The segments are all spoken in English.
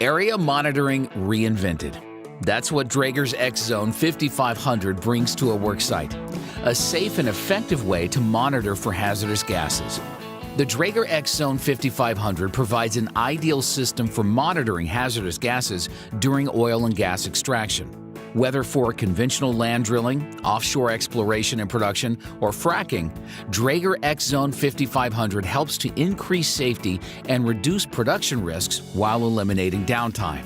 Area monitoring reinvented. That's what Draeger's X-Zone 5500 brings to a worksite. A safe and effective way to monitor for hazardous gases. The Draeger X-Zone 5500 provides an ideal system for monitoring hazardous gases during oil and gas extraction. Whether for conventional land drilling, offshore exploration and production, or fracking, Draeger X-Zone 5500 helps to increase safety and reduce production risks while eliminating downtime.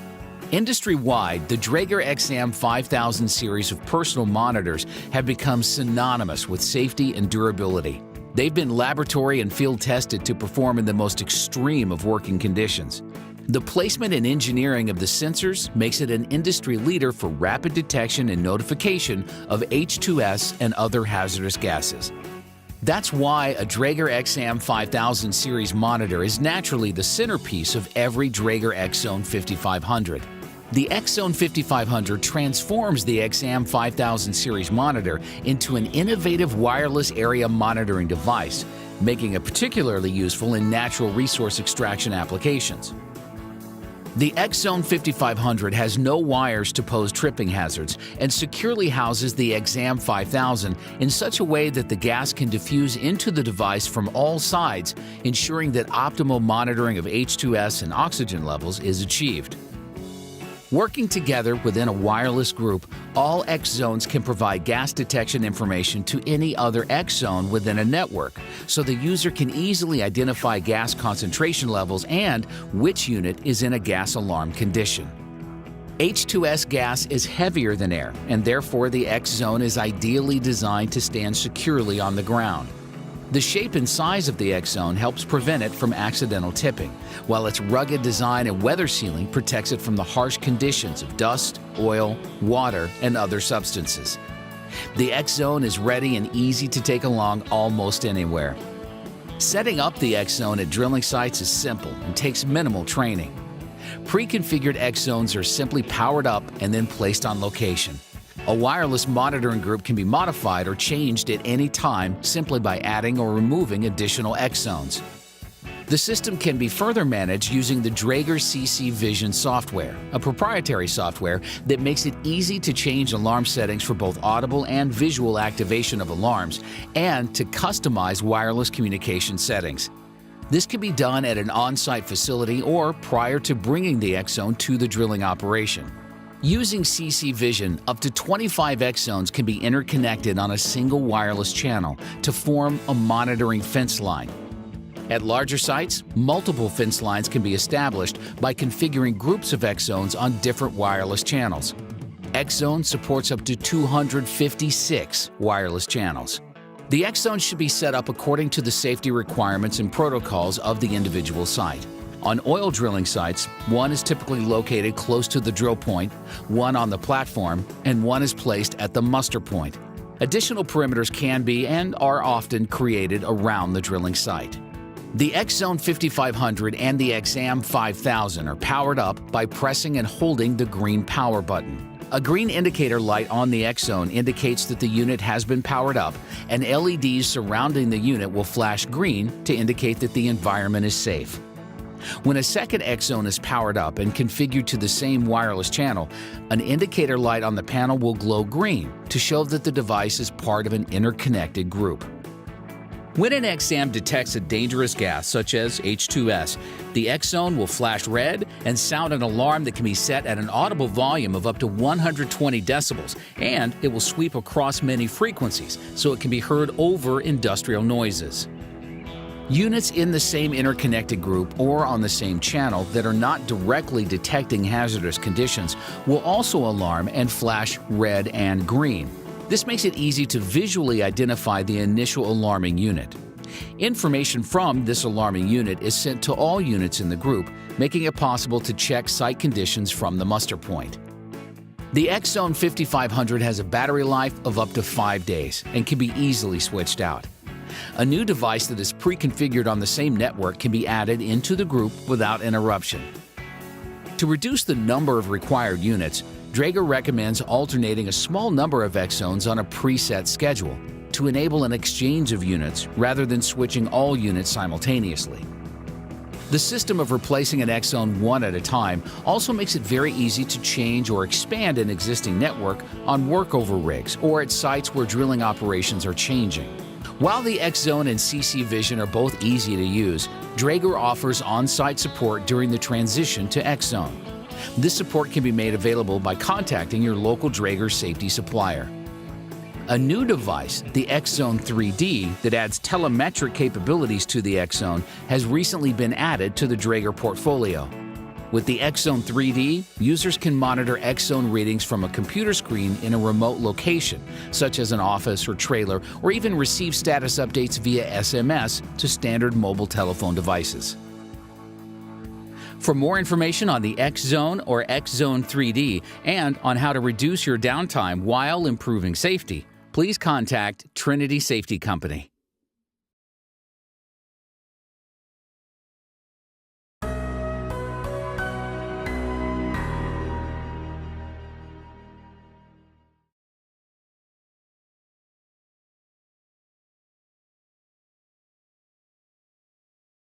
Industry-wide, the Draeger XAM 5000 series of personal monitors have become synonymous with safety and durability. They've been laboratory and field tested to perform in the most extreme of working conditions. The placement and engineering of the sensors makes it an industry leader for rapid detection and notification of H2S and other hazardous gases. That's why a Draeger XAM 5000 series monitor is naturally the centerpiece of every Draeger X-Zone 5500. The X-Zone 5500 transforms the XAM 5000 series monitor into an innovative wireless area monitoring device, making it particularly useful in natural resource extraction applications. The X-Zone 5500 has no wires to pose tripping hazards and securely houses the XAM 5000 in such a way that the gas can diffuse into the device from all sides, ensuring that optimal monitoring of H2S and oxygen levels is achieved. Working together within a wireless group, all X-Zones can provide gas detection information to any other X-Zone within a network, so the user can easily identify gas concentration levels and which unit is in a gas alarm condition. H2S gas is heavier than air, and therefore the X-Zone is ideally designed to stand securely on the ground. The shape and size of the X-Zone helps prevent it from accidental tipping, while its rugged design and weather sealing protects it from the harsh conditions of dust, oil, water, and other substances. The X-Zone is ready and easy to take along almost anywhere. Setting up the X-Zone at drilling sites is simple and takes minimal training. Pre-configured X-Zones are simply powered up and then placed on location. A wireless monitoring group can be modified or changed at any time simply by adding or removing additional X-Zones. The system can be further managed using the Draeger CC Vision software, a proprietary software that makes it easy to change alarm settings for both audible and visual activation of alarms and to customize wireless communication settings. This can be done at an on-site facility or prior to bringing the X-Zone to the drilling operation. Using CC Vision, up to 25 X-Zones can be interconnected on a single wireless channel to form a monitoring fence line. At larger sites, multiple fence lines can be established by configuring groups of X-Zones on different wireless channels. X-Zone supports up to 256 wireless channels. The X-Zone should be set up according to the safety requirements and protocols of the individual site. On oil drilling sites, one is typically located close to the drill point, one on the platform, and one is placed at the muster point. Additional perimeters can be and are often created around the drilling site. The X-Zone 5500 and the XAM 5000 are powered up by pressing and holding the green power button. A green indicator light on the X-Zone indicates that the unit has been powered up, and LEDs surrounding the unit will flash green to indicate that the environment is safe. When a second X-Zone is powered up and configured to the same wireless channel, an indicator light on the panel will glow green to show that the device is part of an interconnected group. When an XAM detects a dangerous gas such as H2S, the X-Zone will flash red and sound an alarm that can be set at an audible volume of up to 120 decibels, and it will sweep across many frequencies so it can be heard over industrial noises. Units in the same interconnected group or on the same channel that are not directly detecting hazardous conditions will also alarm and flash red and green. This makes it easy to visually identify the initial alarming unit. Information from this alarming unit is sent to all units in the group, making it possible to check site conditions from the muster point. The X-Zone 5500 has a battery life of up to 5 days and can be easily switched out. A new device that is pre-configured on the same network can be added into the group without interruption. To reduce the number of required units, Draeger recommends alternating a small number of X-Zones on a preset schedule to enable an exchange of units rather than switching all units simultaneously. The system of replacing an X Zone one at a time also makes it very easy to change or expand an existing network on workover rigs or at sites where drilling operations are changing. While the X Zone and CC Vision are both easy to use, Draeger offers on-site support during the transition to X Zone. This support can be made available by contacting your local Draeger safety supplier. A new device, the X Zone 3D, that adds telemetric capabilities to the X Zone, has recently been added to the Draeger portfolio. With the X Zone 3D, users can monitor X Zone readings from a computer screen in a remote location, such as an office or trailer, or even receive status updates via SMS to standard mobile telephone devices. For more information on the X Zone or X Zone 3D and on how to reduce your downtime while improving safety, please contact Trinity Safety Company.